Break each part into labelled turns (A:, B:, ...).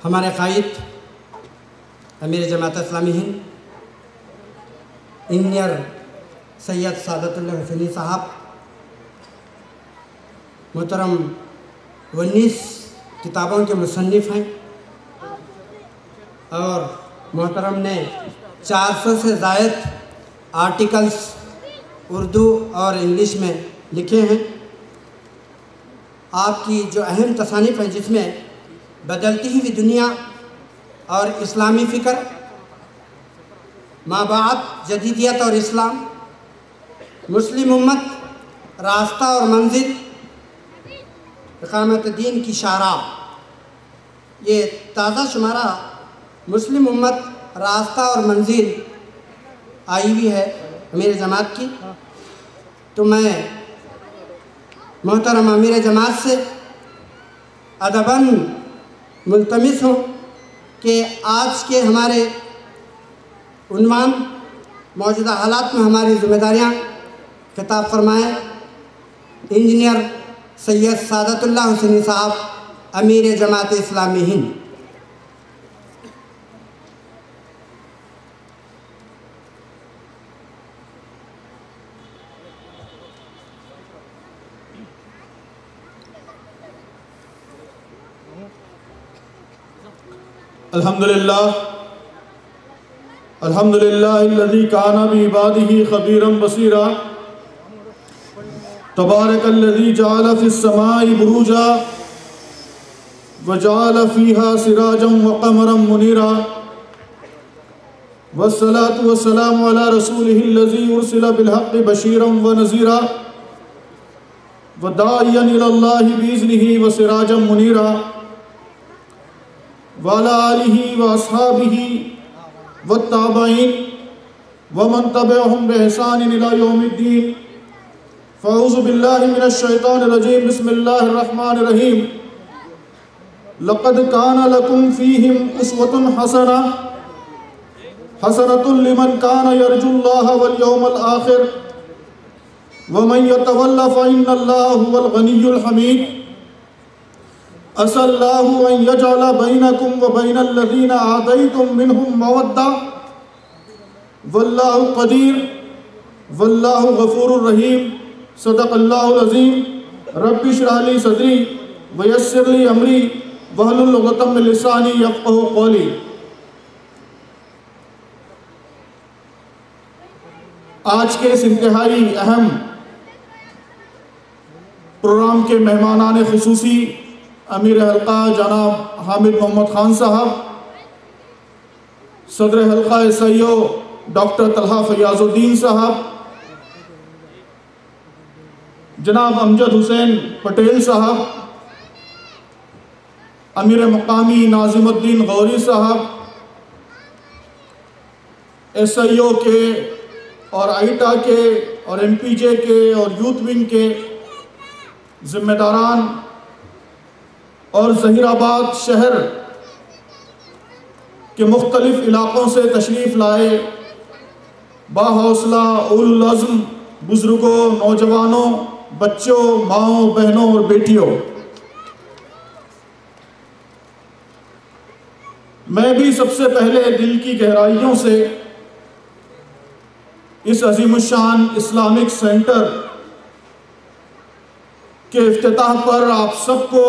A: ہمارے قائد امیر جماعت اسلامی ہند انجینئر سید سعادت اللہ حسینی صاحب، محترم 19 کتابوں کے مصنف ہیں اور محترم نے 400 سے زائد آرٹیکلز اردو اور انگلش میں لکھے ہیں۔ آپ کی جو اہم تصانیف ہیں جس میں بدلتی ہوئی دنیا اور اسلامی فکر، مابعد جدیدیت اور اسلام، مسلم امت راستہ اور منزل، اقامت دین کی شاہراہ، یہ تازہ شمارہ مسلم امت راستہ اور منزل آئی ہوئی ہے امیر جماعت کی۔ تو میں محترم امیر جماعت سے ادباً ملتمس ہوں کہ آج کے ہمارے عنوان موجودہ حالات میں ہماری ذمہ داریاں خطاب فرمائیں۔ انجینئر سید سعادت اللہ حسینی صاحب، امیر جماعت اسلامی ہند۔
B: الحمدللہ الذی کان بعبادہ خبیرا بصیرا، تبارک الذی جعل فی السماء بروجا وجعل فیہا سراجا وقمرا منیرا، والصلاة والسلام علی رسولہ الذی ارسل بالحق بشیرا ونذیرا وداعیا الی اللہ باذنہ وسراجا منیرا، وعلى آلہ واصحابہ والتابعین ومن تبعهم بإحسان إلى يوم الدین۔ فاعوذ باللہ من الشیطان الرجیم، بسم اللہ الرحمن الرحیم۔ لقد کان لکم فیہم اسوۃ حسنۃ لمن کان یرجو اللہ والیوم الآخر ومن یتول فإن اللہ هو الغنی الحمید۔ عسى الله أن يجعل بينكم وبين الذين عاديتم منهم مودة والله قدير والله غفور رحيم۔ صدق الله العظيم۔ رب اشرح لي صدري ويسر لي أمري واحلل عقدة من لساني يفقهوا قولي۔ آج کے اس انتہائی اہم پروگرام کے مہمانان خصوصی امیر حلقہ جناب حامد محمد خان صاحب، صدر حلقہ سیو ڈاکٹر طلحہ فیاض الدین صاحب، جناب امجد حسین پٹیل صاحب، امیر مقامی ناظم الدین غوری صاحب، ایس آئی او کے اور آئیٹا کے اور ایم پی جے کے اور یوتھ ونگ کے ذمہ داران اور ظہیر آباد شہر کے مختلف علاقوں سے تشریف لائے باحوصلہ اولوالعزم بزرگوں، نوجوانوں، بچوں، ماؤں، بہنوں اور بیٹیوں، میں بھی سب سے پہلے دل کی گہرائیوں سے اس عظیم الشان اسلامک سینٹر کے افتتاح پر آپ سب کو،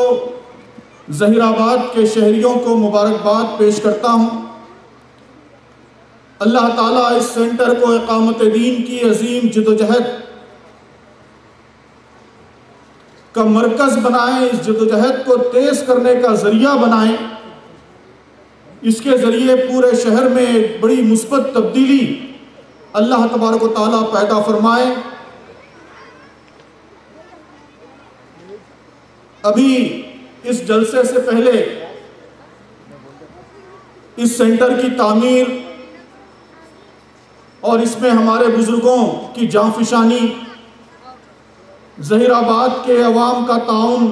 B: ظہیر آباد کے شہریوں کو مبارکباد پیش کرتا ہوں۔ اللہ تعالیٰ اس سینٹر کو اقامت دین کی عظیم جدوجہد کا مرکز بنائیں، اس جدوجہد کو تیز کرنے کا ذریعہ بنائیں، اس کے ذریعے پورے شہر میں ایک بڑی مثبت تبدیلی اللہ تبارک و تعالیٰ پیدا فرمائے۔ ابھی اس جلسے سے پہلے اس سینٹر کی تعمیر اور اس میں ہمارے بزرگوں کی جانفشانی، ظہیر آباد کے عوام کا تعاون،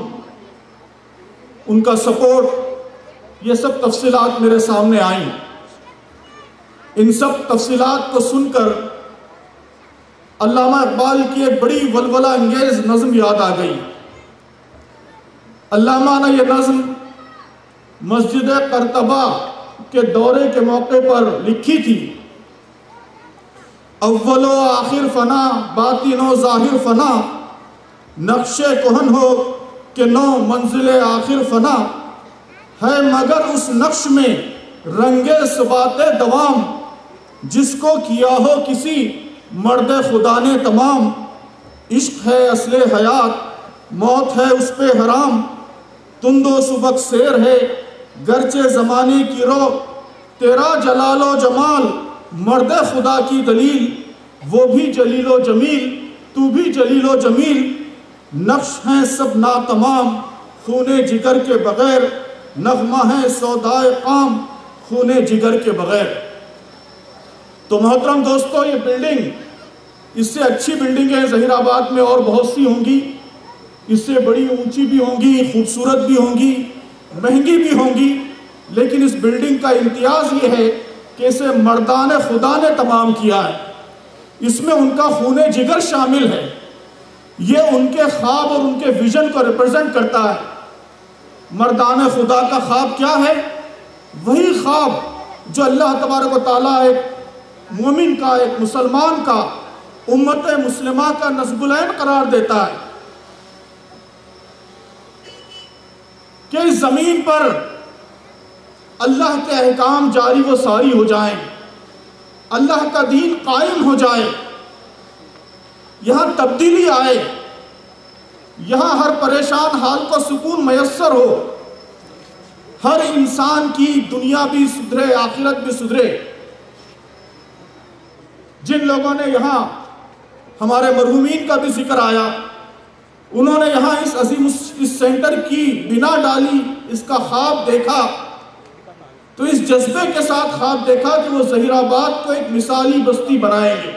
B: ان کا سپورٹ، یہ سب تفصیلات میرے سامنے آئیں۔ ان سب تفصیلات کو سن کر علامہ اقبال کی ایک بڑی ولولہ انگیز نظم یاد آ گئی۔ علامہ نے یہ نظم مسجد قرطبہ کے دورے کے موقع پر لکھی تھی، اول و آخر فنا، باطن و ظاہر فنا، نقش کہن ہو کہ نو منزل آخر فنا ہے، مگر اس نقش میں رنگ ثبات دوام، جس کو کیا ہو کسی مرد خدا نے تمام، عشق ہے اصل حیات، موت ہے اس پہ حرام، تند و سبک سیر ہے گرچہ زمانے کی رو، تیرا جلال و جمال مرد خدا کی دلیل، وہ بھی جلیل و جمیل تو بھی جلیل و جمیل، نقش ہیں سب ناتمام خون جگر کے بغیر، نغمہ ہے سودائے قام خون جگر کے بغیر۔ تو محترم دوستو، یہ بلڈنگ، اس سے اچھی بلڈنگیں ظہیر آباد میں اور بہت سی ہوں گی، اس سے بڑی اونچی بھی ہوں گی، خوبصورت بھی ہوں گی، مہنگی بھی ہوں گی، لیکن اس بلڈنگ کا امتیاز یہ ہے کہ اسے مردان خدا نے تمام کیا ہے، اس میں ان کا خون جگر شامل ہے، یہ ان کے خواب اور ان کے ویژن کو ریپرزنٹ کرتا ہے۔ مردان خدا کا خواب کیا ہے؟ وہی خواب جو اللہ تبارک و تعالیٰ ایک مومن کا، ایک مسلمان کا، امت مسلمہ کا نصب العین قرار دیتا ہے کہ اس زمین پر اللہ کے احکام جاری و ساری ہو جائیں، اللہ کا دین قائم ہو جائے، یہاں تبدیلی آئے، یہاں ہر پریشان حال کو سکون میسر ہو، ہر انسان کی دنیا بھی سدھرے، آخرت بھی سدھرے۔ جن لوگوں نے یہاں، ہمارے مرحومین کا بھی ذکر آیا، انہوں نے یہاں اس عظیم اس سینٹر کی بنا ڈالی، اس کا خواب دیکھا، تو اس جذبے کے ساتھ خواب دیکھا کہ وہ ظہیر آباد کو ایک مثالی بستی بنائیں گے،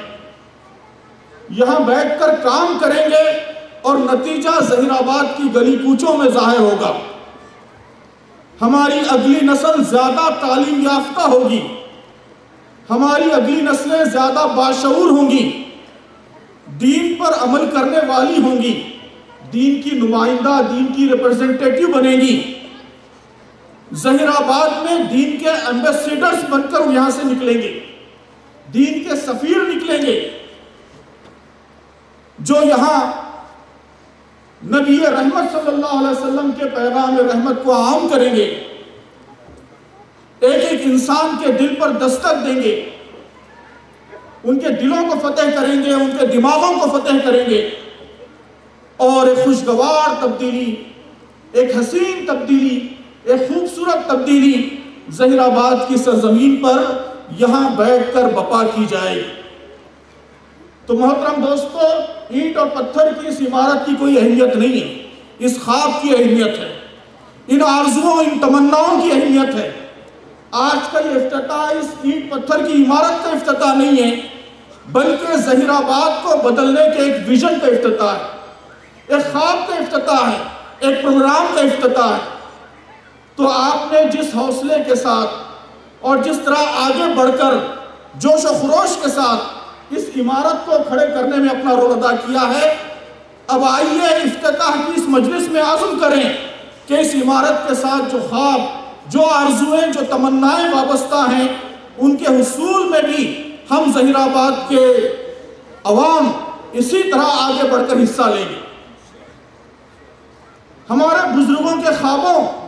B: یہاں بیٹھ کر کام کریں گے اور نتیجہ ظہیر آباد کی گلی کوچوں میں ظاہر ہوگا۔ ہماری اگلی نسل زیادہ تعلیم یافتہ ہوگی، ہماری اگلی نسلیں زیادہ باشعور ہوں گی، دین پر عمل کرنے والی ہوں گی، دین کی نمائندہ، دین کی ریپرزنٹیٹیو بنیں گی، ظہیر آباد میں دین کے ایمبیسیڈرز بن کر یہاں سے نکلیں گے، دین کے سفیر نکلیں گے، جو یہاں نبی رحمت صلی اللہ علیہ وسلم کے پیغام رحمت کو عام کریں گے، ایک ایک انسان کے دل پر دستک دیں گے، ان کے دلوں کو فتح کریں گے، ان کے دماغوں کو فتح کریں گے، اور ایک خوشگوار تبدیلی، ایک حسین تبدیلی، ایک خوبصورت تبدیلی ظہیر آباد کی سرزمین پر یہاں بیٹھ کر بپا کی جائے۔ تو محترم دوستو، اینٹ اور پتھر کی اس عمارت کی کوئی اہمیت نہیں ہے، اس خواب کی اہمیت ہے، ان آرزوؤں، ان تمناؤں کی اہمیت ہے۔ آج کا یہ افتتاح اس اینٹ پتھر کی عمارت کا افتتاح نہیں ہے، بلکہ ظہیر آباد کو بدلنے کے ایک ویژن کا افتتاح ہے، ایک خواب کا افتتاح ہے، ایک پروگرام کا افتتاح ہے۔ تو آپ نے جس حوصلے کے ساتھ اور جس طرح آگے بڑھ کر جوش و خروش کے ساتھ اس عمارت کو کھڑے کرنے میں اپنا رول ادا کیا ہے، اب آئیے افتتاح کی اس مجلس میں عزم کریں کہ اس عمارت کے ساتھ جو خواب، جو آرزویں، جو تمنائیں وابستہ ہیں، ان کے حصول میں بھی ہم ظہیر آباد کے عوام اسی طرح آگے بڑھ کر حصہ لیں گے۔ ہمارے بزرگوں کے خوابوں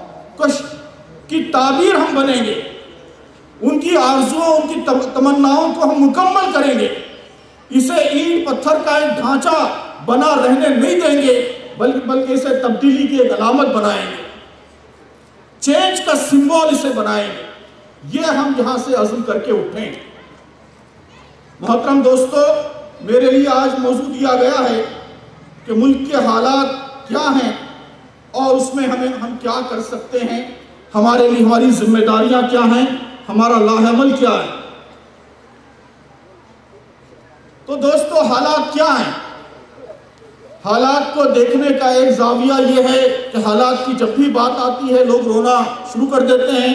B: کی تعبیر ہم بنیں گے، ان کی آرزوؤں، ان کی تمناؤں کو ہم مکمل کریں گے، اسے اینٹ پتھر کا ایک ڈھانچہ بنا رہنے نہیں دیں گے، بلکہ اسے تبدیلی کی ایک علامت بنائیں گے، چینج کا سمبول اسے بنائیں گے۔ یہ ہم یہاں سے عزم کر کے اٹھیں۔ محترم دوستو، میرے لیے آج موضوع دیا گیا ہے کہ ملک کے حالات کیا ہیں اور اس میں ہم کیا کر سکتے ہیں، ہمارے لیے ہماری ذمہ داریاں کیا ہیں، ہمارا لاہ عمل کیا ہے۔ تو دوستو، حالات کیا ہیں؟ حالات کو دیکھنے کا ایک زاویہ یہ ہے کہ حالات کی جب بھی بات آتی ہے لوگ رونا شروع کر دیتے ہیں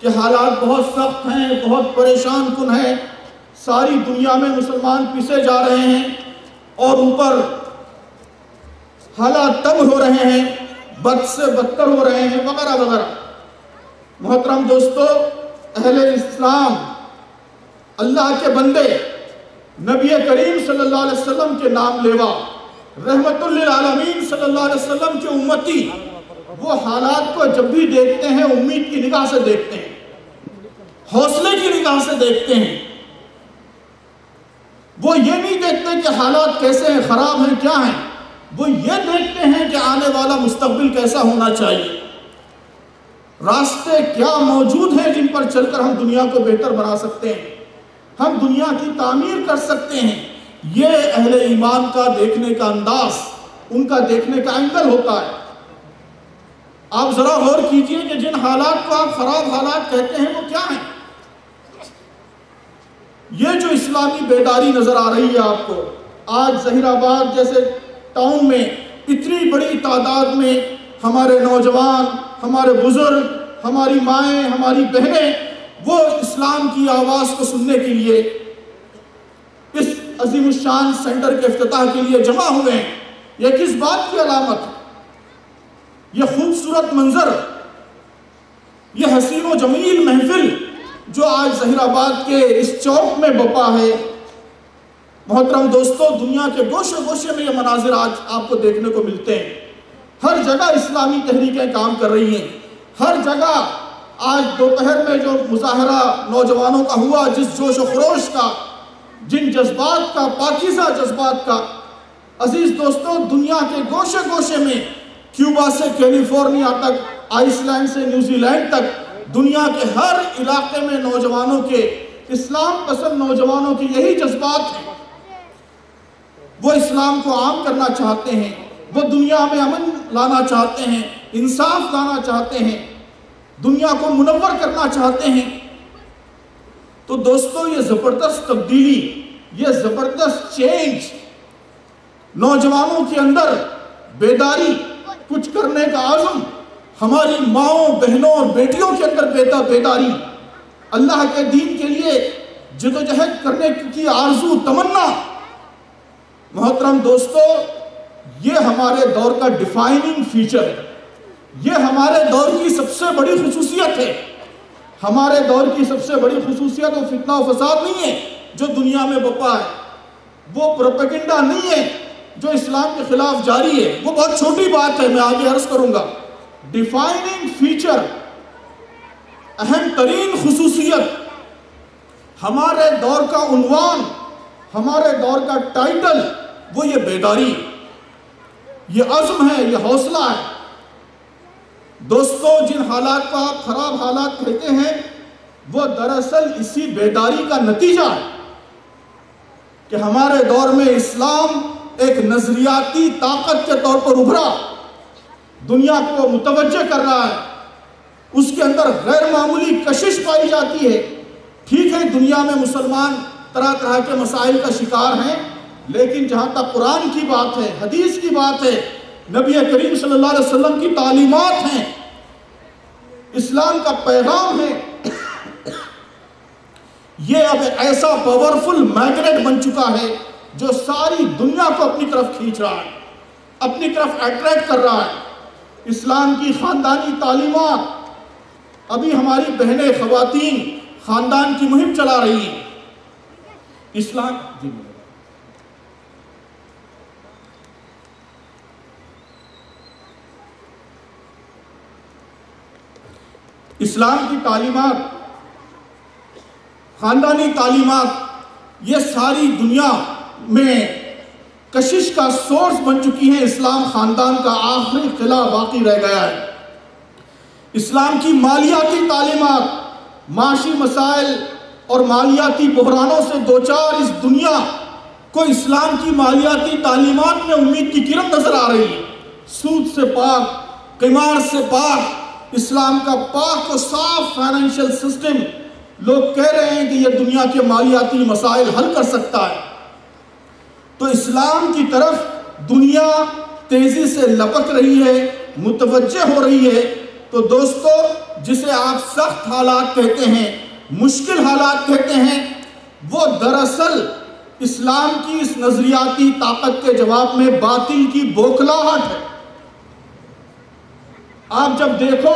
B: کہ حالات بہت سخت ہیں، بہت پریشان کن ہیں، ساری دنیا میں مسلمان پیسے جا رہے ہیں اور ان پر حالات تنگ ہو رہے ہیں، بد سے بدتر ہو رہے ہیں، وغیرہ وغیرہ۔ محترم دوستو، اہل اسلام، اللہ کے بندے، نبی کریم صلی اللہ علیہ وسلم کے نام لیوا، رحمت للعالمین صلی اللہ علیہ وسلم کے امتی، وہ حالات کو جب بھی دیکھتے ہیں امید کی نگاہ سے دیکھتے ہیں، حوصلے کی نگاہ سے دیکھتے ہیں۔ وہ یہ نہیں دیکھتے کہ حالات کیسے ہیں، خراب ہیں، کیا ہیں، وہ یہ دیکھتے ہیں کہ آنے والا مستقبل کیسا ہونا چاہیے، راستے کیا موجود ہیں جن پر چل کر ہم دنیا کو بہتر بنا سکتے ہیں، ہم دنیا کی تعمیر کر سکتے ہیں۔ یہ اہل ایمان کا دیکھنے کا انداز، ان کا دیکھنے کا اینگل ہوتا ہے۔ آپ ذرا غور کیجئے کہ جن حالات کو آپ خراب حالات کہتے ہیں وہ کیا ہیں۔ یہ جو اسلامی بیداری نظر آ رہی ہے آپ کو، آج ظہیر آباد جیسے ٹاؤن میں اتنی بڑی تعداد میں ہمارے نوجوان، ہمارے بزرگ، ہماری مائیں، ہماری بہنیں، وہ اسلام کی آواز کو سننے کے لیے اس عظیم الشان سینٹر کے افتتاح کے لیے جمع ہوئے ہیں۔ یہ کس بات کی علامت ہے؟ یہ خوبصورت منظر، یہ حسین و جمیل محفل جو آج ظہیر آباد کے اس چوک میں بپا ہے، محترم دوستو، دنیا کے گوشے گوشے میں یہ مناظر آج آپ کو دیکھنے کو ملتے ہیں۔ ہر جگہ اسلامی تحریکیں کام کر رہی ہیں، ہر جگہ آج دوپہر میں جو مظاہرہ نوجوانوں کا ہوا، جس جوش و خروش کا، جن جذبات کا، پاکیزہ جذبات کا، عزیز دوستو، دنیا کے گوشے گوشے میں، کیوبا سے کیلیفورنیا تک، آئس لینڈ سے نیوزی لینڈ تک، دنیا کے ہر علاقے میں نوجوانوں کے، اسلام پسند نوجوانوں کے یہی جذبات ہیں۔ وہ اسلام کو عام کرنا چاہتے ہیں، وہ دنیا میں امن لانا چاہتے ہیں، انصاف لانا چاہتے ہیں، دنیا کو منور کرنا چاہتے ہیں۔ تو دوستو، یہ زبردست تبدیلی، یہ زبردست چینج، نوجوانوں کے اندر بیداری، کچھ کرنے کا عزم، ہماری ماؤں، بہنوں اور بیٹیوں کے اندر بیداری، اللہ کے دین کے لیے جدوجہد کرنے کی آرزو، تمنا، محترم دوستو، یہ ہمارے دور کا ڈیفائننگ فیچر ہے، یہ ہمارے دور کی سب سے بڑی خصوصیت ہے۔ ہمارے دور کی سب سے بڑی خصوصیت وہ فتنہ و فساد نہیں ہے جو دنیا میں بپا ہے، وہ پروپیگنڈا نہیں ہے جو اسلام کے خلاف جاری ہے، وہ بہت چھوٹی بات ہے، میں آگے عرض کروں گا۔ ڈیفائننگ فیچر، اہم ترین خصوصیت، ہمارے دور کا عنوان، ہمارے دور کا ٹائٹل، وہ یہ بیداری، یہ عزم ہے، یہ حوصلہ ہے۔ دوستو، جن حالات کو آپ خراب حالات کہتے ہیں، وہ دراصل اسی بیداری کا نتیجہ ہے کہ ہمارے دور میں اسلام ایک نظریاتی طاقت کے طور پر ابھرا، دنیا کو متوجہ کر رہا ہے، اس کے اندر غیر معمولی کشش پائی جاتی ہے۔ ٹھیک ہے، دنیا میں مسلمان طرح طرح کے مسائل کا شکار ہیں، لیکن جہاں تک قرآن کی بات ہے، حدیث کی بات ہے، نبی کریم صلی اللہ علیہ وسلم کی تعلیمات ہیں، اسلام کا پیغام ہے، یہ اب ایک ایسا پاورفل میگنیٹ بن چکا ہے جو ساری دنیا کو اپنی طرف کھینچ رہا ہے، اپنی طرف اٹریکٹ کر رہا ہے۔ اسلام کی خاندانی تعلیمات، ابھی ہماری بہنیں، خواتین خاندان کی مہم چلا رہی ہیں۔ اسلام کی تعلیمات، خاندانی تعلیمات، یہ ساری دنیا میں کشش کا سورس بن چکی ہیں۔ اسلام خاندان کا آخری قلعہ باقی رہ گیا ہے۔ اسلام کی مالیاتی تعلیمات، معاشی مسائل اور مالیاتی بحرانوں سے دوچار اس دنیا کو اسلام کی مالیاتی تعلیمات میں امید کی کرن نظر آ رہی ہے۔ سود سے پاک، قمار سے پاک، اسلام کا پاک و صاف فائنینشل سسٹم، لوگ کہہ رہے ہیں کہ یہ دنیا کے مالیاتی مسائل حل کر سکتا ہے۔ تو اسلام کی طرف دنیا تیزی سے لپک رہی ہے، متوجہ ہو رہی ہے۔ تو دوستو، جسے آپ سخت حالات کہتے ہیں، مشکل حالات کہتے ہیں، وہ دراصل اسلام کی اس نظریاتی طاقت کے جواب میں باطل کی بوکھلاہٹ ہے۔ آپ جب دیکھو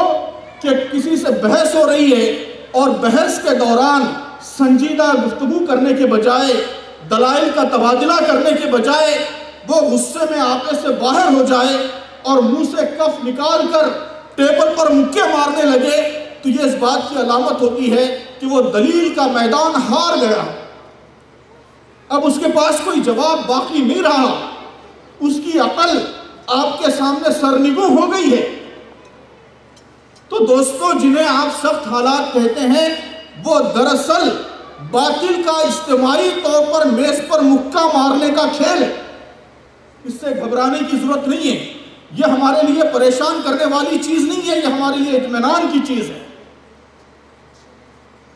B: کہ کسی سے بحث ہو رہی ہے اور بحث کے دوران سنجیدہ گفتگو کرنے کے بجائے، دلائل کا تبادلہ کرنے کے بجائے وہ غصے میں آپے سے باہر ہو جائے اور منہ سے کف نکال کر ٹیبل پر مکے مارنے لگے، تو یہ اس بات کی علامت ہوتی ہے کہ وہ دلیل کا میدان ہار گیا۔ اب اس کے پاس کوئی جواب باقی نہیں رہا، اس کی عقل آپ کے سامنے سرنگوں ہو گئی ہے۔ تو دوستو، جنہیں آپ سخت حالات کہتے ہیں، وہ دراصل باطل کا اجتماعی طور پر میز پر مکہ مارنے کا کھیل ہے۔ اس سے گھبرانے کی ضرورت نہیں ہے، یہ ہمارے لیے پریشان کرنے والی چیز نہیں ہے، یہ ہمارے لیے اطمینان کی چیز ہے۔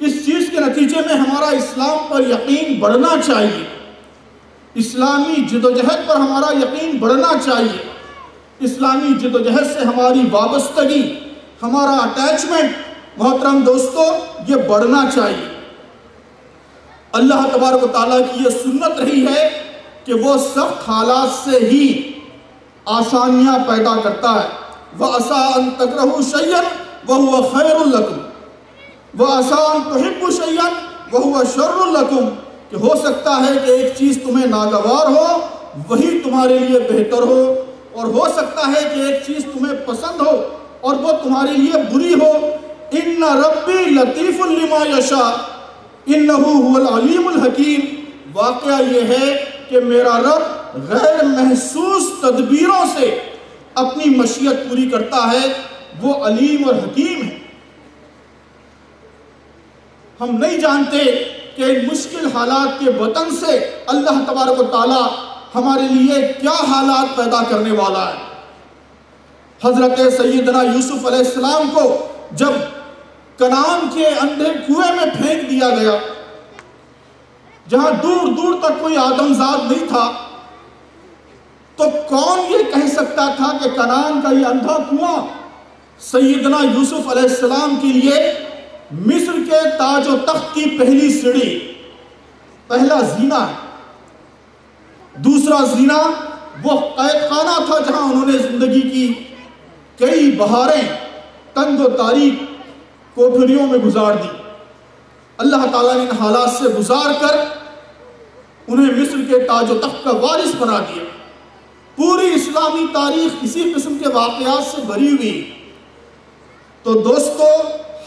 B: اس چیز کے نتیجے میں ہمارا اسلام پر یقین بڑھنا چاہیے، اسلامی جدوجہد پر ہمارا یقین بڑھنا چاہیے، اسلامی جدوجہد سے ہماری وابستگی، ہمارا اٹیچمنٹ محترم دوستو یہ بڑھنا چاہیے۔ اللہ تبارک و تعالیٰ کی یہ سنت رہی ہے کہ وہ سخت حالات سے ہی آسانیاں پیدا کرتا ہے۔ وَعَسَىٰ أَن تَكْرَهُوا شَيْئًا وَهُوَ خَيْرٌ لَكُمْ وَعَسَىٰ أَن تُحِبُّوا شَيْئًا وَهُوَ شَرٌّ لَكُمْ، کہ ہو سکتا ہے کہ ایک چیز تمہیں ناگوار ہو وہی تمہارے لیے بہتر ہو، اور ہو سکتا ہے کہ ایک چیز تمہیں پسند ہو اور وہ تمہارے لیے بری ہو۔ إِنَّ رَبِّي لَطِيفٌ لِمَا يَشَاءُ إِنَّهُ هُوَ الْعَلِيمُ الْحَكِيمُ، واقعہ یہ ہے کہ میرا رب غیر محسوس تدبیروں سے اپنی مشیت پوری کرتا ہے، وہ علیم اور حکیم ہے۔ ہم نہیں جانتے کہ ان مشکل حالات کے وطن سے اللہ تبارک و تعالی ہمارے لیے کیا حالات پیدا کرنے والا ہے۔ حضرت سیدنا یوسف علیہ السلام کو جب کنعان کے اندھے کنویں میں پھینک دیا گیا، جہاں دور دور تک کوئی آدمزاد نہیں تھا، تو کون یہ کہہ سکتا تھا کہ کنعان کا یہ اندھا کنواں سیدنا یوسف علیہ السلام کے لیے مصر کے تاج و تخت کی پہلی سیڑھی، پہلا زینہ ہے۔ دوسرا زینہ وہ قید خانہ تھا جہاں انہوں نے زندگی کی کئی بہاریں تنگ و تاریک کوٹھریوں میں گزار دی۔ اللہ تعالیٰ نے ان حالات سے گزار کر انہیں مصر کے تاج و تخت کا وارث بنا دیا۔ پوری اسلامی تاریخ اسی قسم کے واقعات سے بھری ہوئی۔ تو دوستو،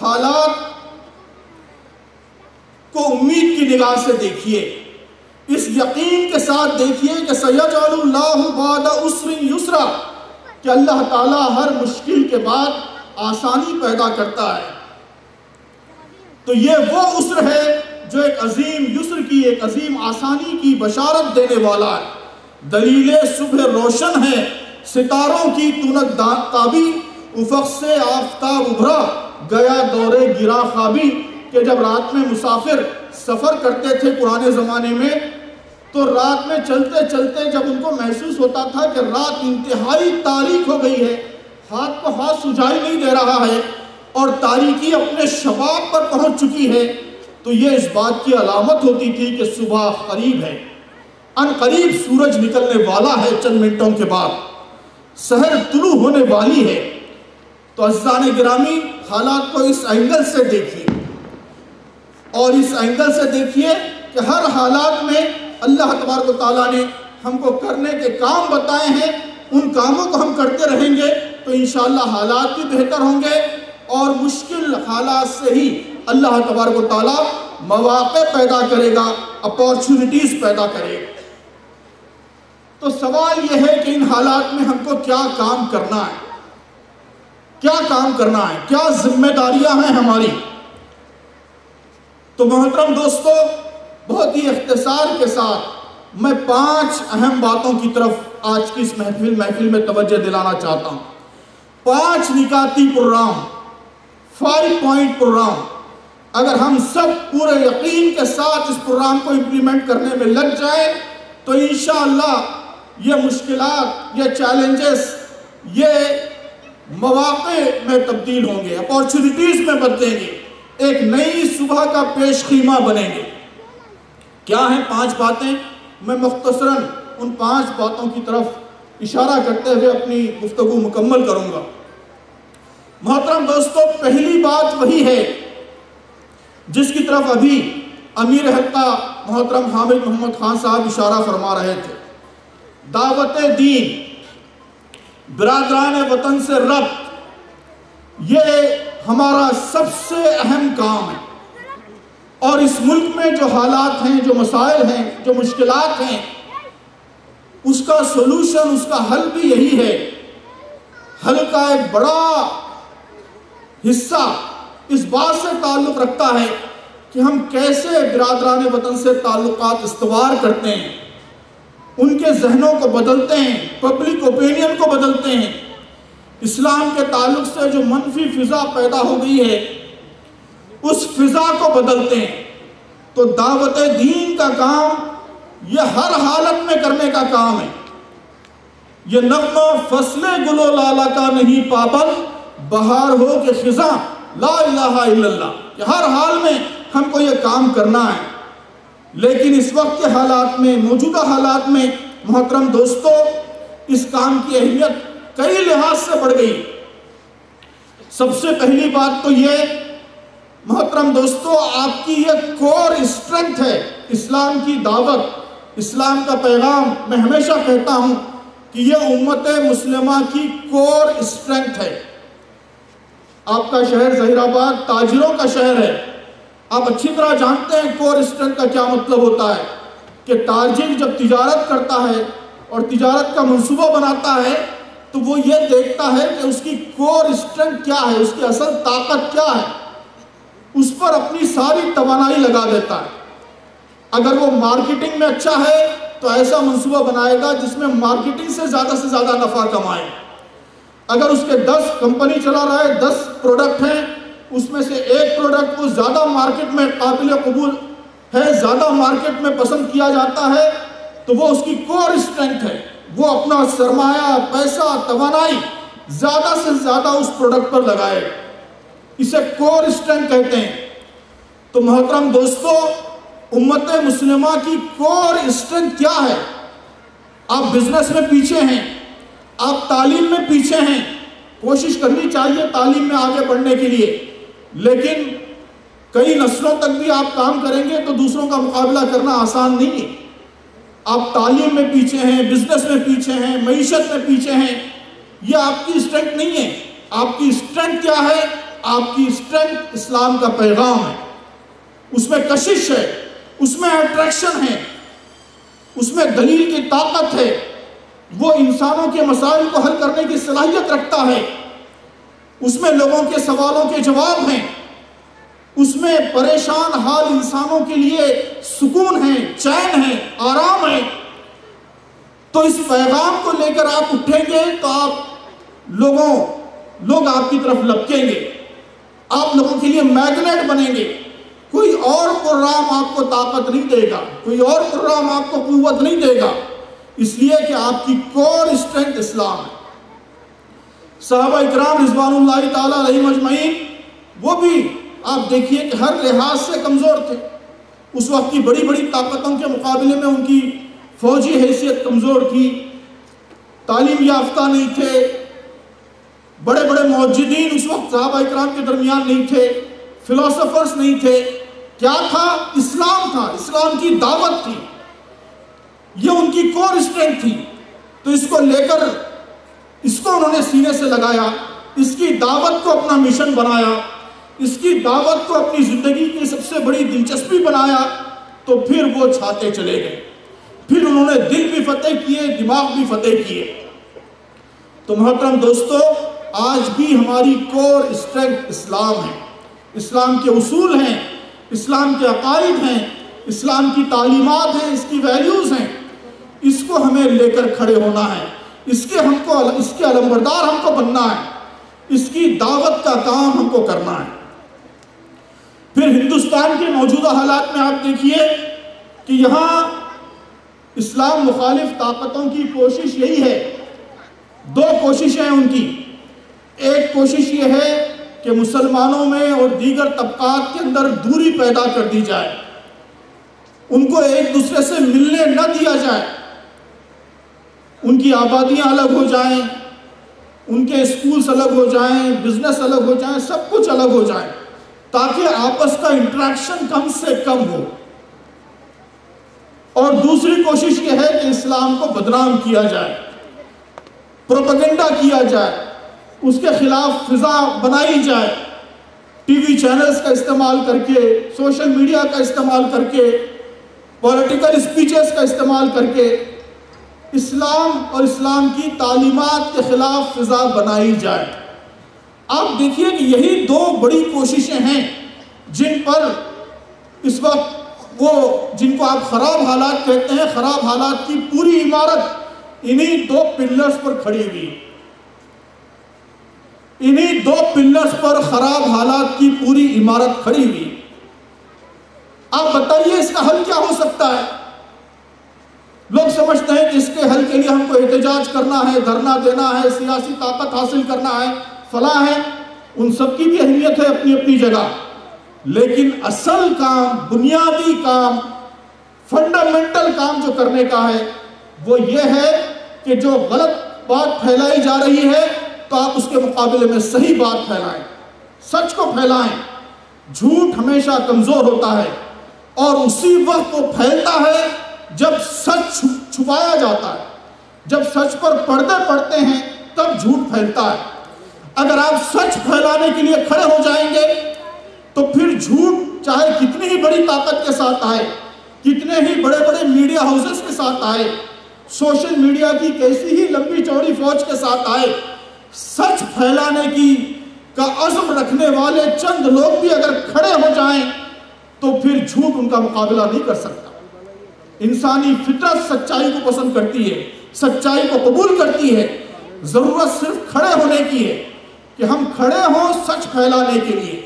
B: حالات کو امید کی نگاہ سے دیکھیے، اس یقین کے ساتھ دیکھیے کہ سَيَجْعَلُ اللَّهُ بَعْدَ عُسْرٍ يُسْرًا، کہ اللہ تعالیٰ ہر مشکل کے بعد آسانی پیدا کرتا ہے۔ تو یہ وہ عسر ہے جو ایک عظیم یسر کی، ایک عظیم آسانی کی بشارت دینے والا ہے۔ دلیل صبح روشن ہے، ستاروں کی تونک تابی، افق سے آفتاب ابھرا، گیا دورے گرا خوابی، کہ جب رات میں مسافر سفر کرتے تھے پرانے زمانے میں، تو رات میں چلتے چلتے جب ان کو محسوس ہوتا تھا کہ رات انتہائی تاریک ہو گئی ہے، ہاتھ کو ہاتھ سجائی نہیں دے رہا ہے اور تاریکی اپنے شباب پر پہنچ چکی ہے، تو یہ اس بات کی علامت ہوتی تھی کہ صبح قریب ہے، ان قریب سورج نکلنے والا ہے، چند منٹوں کے بعد سحر طلوع ہونے والی ہے۔ تو عزیزان گرامی، حالات کو اس اینگل سے دیکھیے، اور اس اینگل سے دیکھیے کہ ہر حالات میں اللہ تبارک و تعالیٰ نے ہم کو کرنے کے کام بتائے ہیں، ان کاموں کو ہم کرتے رہیں گے تو انشاءاللہ حالات بھی بہتر ہوں گے، اور مشکل حالات سے ہی اللہ تبارک و تعالیٰ مواقع پیدا کرے گا، اپورچونٹیز پیدا کرے گا۔ تو سوال یہ ہے کہ ان حالات میں ہم کو کیا کام کرنا ہے، کیا کام کرنا ہے، کیا ذمہ داریاں ہیں ہماری۔ تو محترم دوستو، بہت ہی اختصار کے ساتھ میں 5 اہم باتوں کی طرف آج کی اس محفل میں توجہ دلانا چاہتا ہوں۔ 5 نکاتی پروگرام، 5 پوائنٹ پروگرام، اگر ہم سب پورے یقین کے ساتھ اس پروگرام کو امپلیمنٹ کرنے میں لگ جائیں تو انشاءاللہ یہ مشکلات، یہ چیلنجز، یہ مواقع میں تبدیل ہوں گے، اپورچونٹیز میں بدلیں گے، ایک نئی صبح کا پیش خیمہ بنیں گے۔ کیا ہیں 5 باتیں؟ میں مختصراً ان 5 باتوں کی طرف اشارہ کرتے ہوئے اپنی گفتگو مکمل کروں گا۔ محترم دوستو، پہلی بات وہی ہے جس کی طرف ابھی امیر حلقہ محترم حامد محمد خان صاحب اشارہ فرما رہے تھے۔ دعوت دین، برادران وطن سے ربط، یہ ہمارا سب سے اہم کام ہے۔ اور اس ملک میں جو حالات ہیں، جو مسائل ہیں، جو مشکلات ہیں، اس کا سولوشن، اس کا حل بھی یہی ہے۔ حل کا ایک بڑا حصہ اس بات سے تعلق رکھتا ہے کہ ہم کیسے برادران وطن سے تعلقات استوار کرتے ہیں، ان کے ذہنوں کو بدلتے ہیں، پبلک اوپینین کو بدلتے ہیں، اسلام کے تعلق سے جو منفی فضا پیدا ہو گئی ہے اس فضا کو بدلتے ہیں۔ تو دعوت دین کا کام یہ ہر حالت میں کرنے کا کام ہے۔ یہ نغمہ فصل گل و لالا کا نہیں پابند، بہار ہو کہ خزاں لا الہ الا اللہ، کہ ہر حال میں ہم کو یہ کام کرنا ہے۔ لیکن اس وقت کے حالات میں، موجودہ حالات میں محترم دوستو، اس کام کی اہمیت کئی لحاظ سے بڑھ گئی۔ سب سے پہلی بات تو یہ محترم دوستو، آپ کی یہ کور اسٹرینتھ ہے، اسلام کی دعوت، اسلام کا پیغام۔ میں ہمیشہ کہتا ہوں کہ یہ امت مسلمہ کی کور اسٹرینتھ ہے۔ آپ کا شہر ظہیر آباد تاجروں کا شہر ہے، آپ اچھی طرح جانتے ہیں کور اسٹرینتھ کا کیا مطلب ہوتا ہے، کہ تاجر جب تجارت کرتا ہے اور تجارت کا منصوبہ بناتا ہے تو وہ یہ دیکھتا ہے کہ اس کی کور اسٹرینتھ کیا ہے، اس کی اصل طاقت کیا ہے، اس پر اپنی ساری توانائی لگا دیتا ہے۔ اگر وہ مارکیٹنگ میں اچھا ہے تو ایسا منصوبہ بنائے گا جس میں مارکیٹنگ سے زیادہ نفع کمائے۔ اگر اس کے 10 کمپنی چلا رہا ہے، 10 پروڈکٹ ہیں، اس میں سے ایک پروڈکٹ کو زیادہ مارکیٹ میں قابل قبول ہے، زیادہ مارکیٹ میں پسند کیا جاتا ہے، تو وہ اس کی کور اسٹرینتھ ہے۔ وہ اپنا سرمایہ، پیسہ، توانائی زیادہ سے زیادہ اس پروڈکٹ پر لگائے، اسے کور اسٹرینتھ کہتے ہیں۔ تو محترم دوستو، امت مسلمہ کی کور اسٹرینتھ کیا ہے؟ آپ بزنس میں پیچھے ہیں، آپ تعلیم میں پیچھے ہیں، کوشش کرنی چاہیے تعلیم میں آگے بڑھنے کے لیے، لیکن کئی نسلوں تک بھی آپ کام کریں گے تو دوسروں کا مقابلہ کرنا آسان نہیں ہے۔ آپ تعلیم میں پیچھے ہیں، بزنس میں پیچھے ہیں، معیشت میں پیچھے ہیں، یہ آپ کی اسٹرینتھ نہیں ہے۔ آپ کی اسٹرینتھ کیا ہے؟ آپ کی اسٹرینتھ اسلام کا پیغام ہے، اس میں کشش ہے، اس میں اٹریکشن ہے، اس میں دلیل کی طاقت ہے، وہ انسانوں کے مسائل کو حل کرنے کی صلاحیت رکھتا ہے، اس میں لوگوں کے سوالوں کے جواب ہیں، اس میں پریشان حال انسانوں کے لیے سکون ہے، چین ہے، آرام ہے۔ تو اس پیغام کو لے کر آپ اٹھیں گے تو لوگ آپ کی طرف لپکیں گے، آپ لوگوں کے لیے میگنیٹ بنیں گے۔ کوئی اور پروگرام آپ کو طاقت نہیں دے گا، کوئی اور پروگرام آپ کو قوت نہیں دے گا، اس لیے کہ آپ کی کور اسٹرینتھ اسلام ہے۔ صحابہ اکرام رضوان اللہ تعالیٰ علیہم اجمعین، وہ بھی آپ دیکھیے کہ ہر لحاظ سے کمزور تھے۔ اس وقت کی بڑی بڑی طاقتوں کے مقابلے میں ان کی فوجی حیثیت کمزور تھی، تعلیم یافتہ نہیں تھے، بڑے بڑے موجدین اس وقت صحابہ اکرام کے درمیان نہیں تھے، فلاسفرز نہیں تھے۔ کیا تھا؟ اسلام تھا، اسلام کی دعوت تھی، یہ ان کی کور اسٹرینتھ تھی۔ تو اس کو لے کر اس کو انہوں نے سینے سے لگایا، اس کی دعوت کو اپنا مشن بنایا، اس کی دعوت کو اپنی زندگی کی سب سے بڑی دلچسپی بنایا، تو پھر وہ چھاتے چلے گئے، پھر انہوں نے دل بھی فتح کیے، دماغ بھی فتح کیے۔ تو محترم دوستو، آج بھی ہماری کور اسٹرینتھ اسلام ہے، اسلام کے اصول ہیں، اسلام کے عقائد ہیں، اسلام کی تعلیمات ہیں، اس کی ویلیوز ہیں۔ اس کو ہمیں لے کر کھڑے ہونا ہے، اس کے علمبردار ہم کو بننا ہے، اس کی دعوت کا کام ہم کو کرنا ہے۔ پھر ہندوستان کے موجودہ حالات میں آپ دیکھیے کہ یہاں اسلام مخالف طاقتوں کی کوشش یہی ہے، 2 کوششیں ہیں ان کی۔ ایک کوشش یہ ہے کہ مسلمانوں میں اور دیگر طبقات کے اندر دوری پیدا کر دی جائے، ان کو ایک دوسرے سے ملنے نہ دیا جائے، ان کی آبادیاں الگ ہو جائیں، ان کے اسکولز الگ ہو جائیں، بزنس الگ ہو جائیں، سب کچھ الگ ہو جائیں، تاکہ آپس کا انٹریکشن کم سے کم ہو۔ اور دوسری کوشش یہ ہے کہ اسلام کو بدنام کیا جائے، پروپیگنڈا کیا جائے، اس کے خلاف فضا بنائی جائے، ٹی وی چینلز کا استعمال کر کے، سوشل میڈیا کا استعمال کر کے، پولیٹیکل اسپیچز کا استعمال کر کے اسلام اور اسلام کی تعلیمات کے خلاف فضا بنائی جائے۔ آپ دیکھیے کہ یہی دو بڑی کوششیں ہیں جن پر اس وقت جن کو آپ خراب حالات کہتے ہیں، خراب حالات کی پوری عمارت انہی دو پلرز پر کھڑی ہوئی، انہی دو پلرز پر خراب حالات کی پوری عمارت کھڑی ہوئی۔ آپ بتائیے اس کا حل کیا ہو سکتا ہے؟ لوگ سمجھتے ہیں کہ اس کے حل کے لیے ہم کو احتجاج کرنا ہے، دھرنا دینا ہے، سیاسی طاقت حاصل کرنا ہے، فلاں ہے۔ ان سب کی بھی اہمیت ہے اپنی اپنی جگہ، لیکن اصل کام، بنیادی کام، فنڈامنٹل کام جو کرنے کا ہے وہ یہ ہے کہ جو غلط بات پھیلائی جا رہی ہے تو آپ اس کے مقابلے میں صحیح بات پھیلائیں، سچ کو پھیلائیں۔ جھوٹ ہمیشہ کمزور ہوتا ہے اور اسی وقت وہ پھیلتا ہے جب سچ چھپایا جاتا ہے، جب سچ پر پردے پڑتے ہیں تب جھوٹ پھیلتا ہے۔ اگر آپ سچ پھیلانے کے لیے کھڑے ہو جائیں گے تو پھر جھوٹ چاہے کتنی ہی بڑی طاقت کے ساتھ آئے، کتنے ہی بڑے بڑے میڈیا ہاؤسز کے ساتھ آئے، سوشل میڈیا کی کیسی ہی لمبی چوڑی فوج کے ساتھ آئے، سچ پھیلانے کا عزم رکھنے والے چند لوگ بھی اگر کھڑے ہو جائیں تو پھر جھوٹ ان کا مقابلہ نہیں کر سکتا۔ انسانی فطرت سچائی کو پسند کرتی ہے، سچائی کو قبول کرتی ہے۔ ضرورت صرف کھڑے ہونے کی ہے کہ ہم کھڑے ہوں سچ پھیلانے کے لیے۔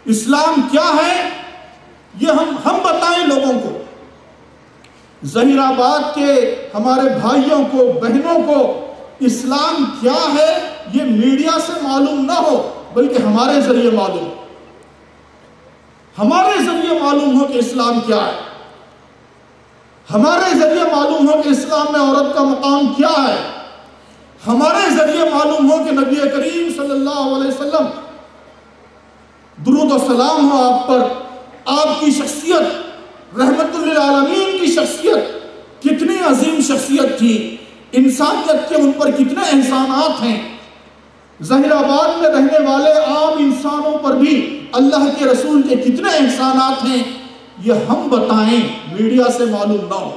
B: اسلام کیا ہے یہ ہم بتائیں لوگوں کو۔ ظہیر آباد کے ہمارے بھائیوں کو، بہنوں کو اسلام کیا ہے یہ میڈیا سے معلوم نہ ہو بلکہ ہمارے ذریعے معلوم، ہمارے ذریعے معلوم ہو کہ اسلام کیا ہے، ہمارے ذریعے معلوم ہو کہ اسلام میں عورت کا مقام کیا ہے، ہمارے ذریعے معلوم ہو کہ نبی کریم صلی اللہ علیہ وسلم، درود و سلام ہو آپ پر، آپ کی شخصیت رحمت للعالمین کی شخصیت کتنی عظیم شخصیت تھی، انسانیت کے ان پر کتنے احسانات ہیں، ظہیر آباد میں رہنے والے عام انسانوں پر بھی اللہ کے رسول کے کتنے احسانات ہیں، یہ ہم بتائیں، میڈیا سے معلوم نہ ہو۔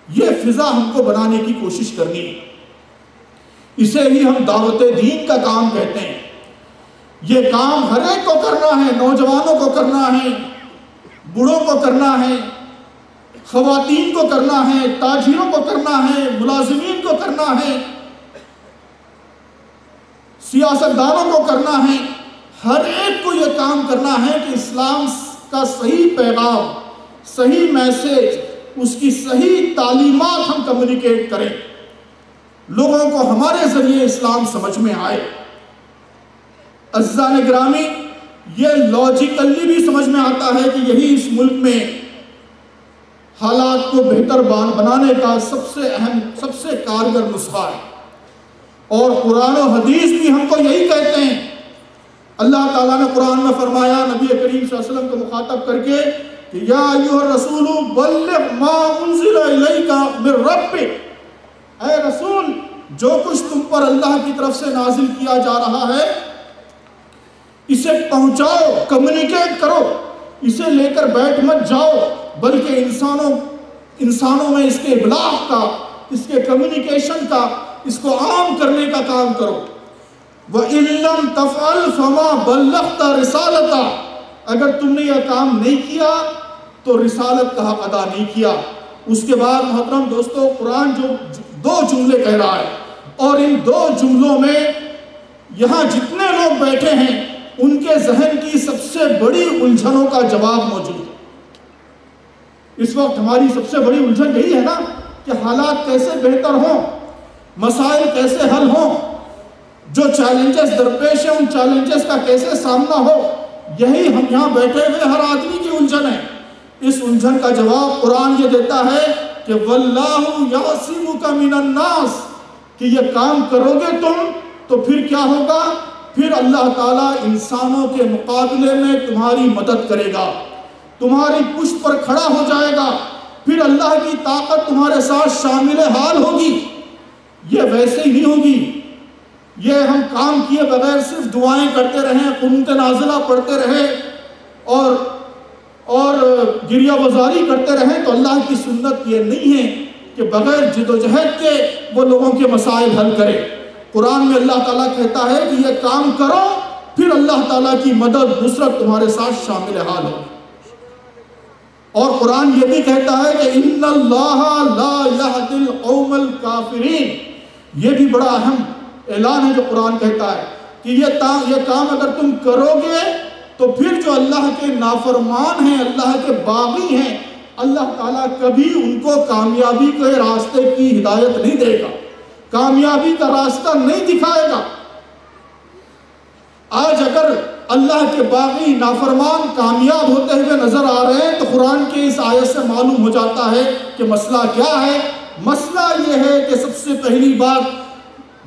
B: یہ فضا ہم کو بنانے کی کوشش کرنی ہے، اسے ہی ہم دعوت دین کا کام کہتے ہیں۔ یہ کام ہر ایک کو کرنا ہے، نوجوانوں کو کرنا ہے، بوڑھوں کو کرنا ہے، خواتین کو کرنا ہے، تاجروں کو کرنا ہے، ملازمین کو کرنا ہے، سیاستدانوں کو کرنا ہے، ہر ایک کو یہ کام کرنا ہے کہ اسلام کا صحیح پیغام، صحیح میسیج، اس کی صحیح تعلیمات ہم کمیونیکیٹ کریں، لوگوں کو ہمارے ذریعے اسلام سمجھ میں آئے۔ عزیزان گرامی، یہ لاجیکلی بھی سمجھ میں آتا ہے کہ یہی اس ملک میں حالات کو بہتر بنانے کا سب سے اہم، سب سے کارگر نسخہ ہے، اور قرآن و حدیث بھی ہم کو یہی کہتے ہیں۔ اللہ تعالیٰ نے قرآن میں فرمایا نبی کریم صلی اللہ علیہ وسلم کو مخاطب کر کے کہ یا ایھا الرسول بلغ ما انزل الیک من ربک، اے رسول جو کچھ تم پر اللہ کی طرف سے نازل کیا جا رہا ہے اسے پہنچاؤ، کمیونیکیٹ کرو، اسے لے کر بیٹھ مت جاؤ، بلکہ انسانوں میں اس کے ابلاغ کا، اس کے کمیونیکیشن کا، اس کو عام کرنے کا کام کرو۔ وَإِن لَّمْ تَفْعَلْ فَمَا بَلَّغْتَ رِسَالَتَهُ، اگر تم نے یہ کام نہیں کیا تو رسالت کا حق ادا نہیں کیا۔ اس کے بعد محترم دوستو، قرآن جو دو جملے کہہ رہا ہے، اور ان دو جملوں میں یہاں جتنے لوگ بیٹھے ہیں ان کے ذہن کی سب سے بڑی الجھنوں کا جواب موجود ہے۔ اس وقت ہماری سب سے بڑی الجھن یہی ہے نا کہ حالات کیسے بہتر ہوں، مسائل کیسے حل ہوں، جو چیلنجز درپیش ہیں ان چیلنجز کا کیسے سامنا ہو، یہی ہم یہاں بیٹھے ہوئے ہر آدمی کی الجھن ہے۔ اس الجھن کا جواب قرآن یہ دیتا ہے کہ وَاللَّهُ يَعْصِمُكَ مِنَ النَّاسِ، کہ کہ یہ کام کرو گے تم تو پھر کیا ہوگا؟ پھر اللہ تعالیٰ انسانوں کے مقابلے میں تمہاری مدد کرے گا، تمہاری پشت پر کھڑا ہو جائے گا، پھر اللہ کی طاقت تمہارے ساتھ شامل حال ہوگی۔ یہ ویسے ہی نہیں ہوگی، یہ ہم کام کیے بغیر صرف دعائیں کرتے رہیں، قنوت نازلہ پڑھتے رہیں اور گریہ وزاری کرتے رہیں، تو اللہ کی سنت یہ نہیں ہے کہ بغیر جد و جہد کے وہ لوگوں کے مسائل حل کرے۔ قرآن میں اللہ تعالیٰ کہتا ہے کہ یہ کام کرو، پھر اللہ تعالیٰ کی مدد نصرت تمہارے ساتھ شامل حال ہو۔ اور قرآن یہ بھی کہتا ہے کہ ان اللہ لا یہدی القوم الکافرین۔ یہ بھی بڑا اہم اعلان ہے جو قرآن کہتا ہے کہ یہ کام اگر تم کرو گے تو پھر جو اللہ کے نافرمان ہیں، اللہ کے باغی ہیں، اللہ تعالیٰ کبھی ان کو کامیابی کے راستے کی ہدایت نہیں دے گا، کامیابی کا راستہ نہیں دکھائے گا۔ آج اگر اللہ کے باغی نافرمان کامیاب ہوتے ہوئے نظر آ رہے ہیں تو قرآن کے اس آیت سے معلوم ہو جاتا ہے کہ مسئلہ کیا ہے۔ مسئلہ یہ ہے کہ سب سے پہلی بات،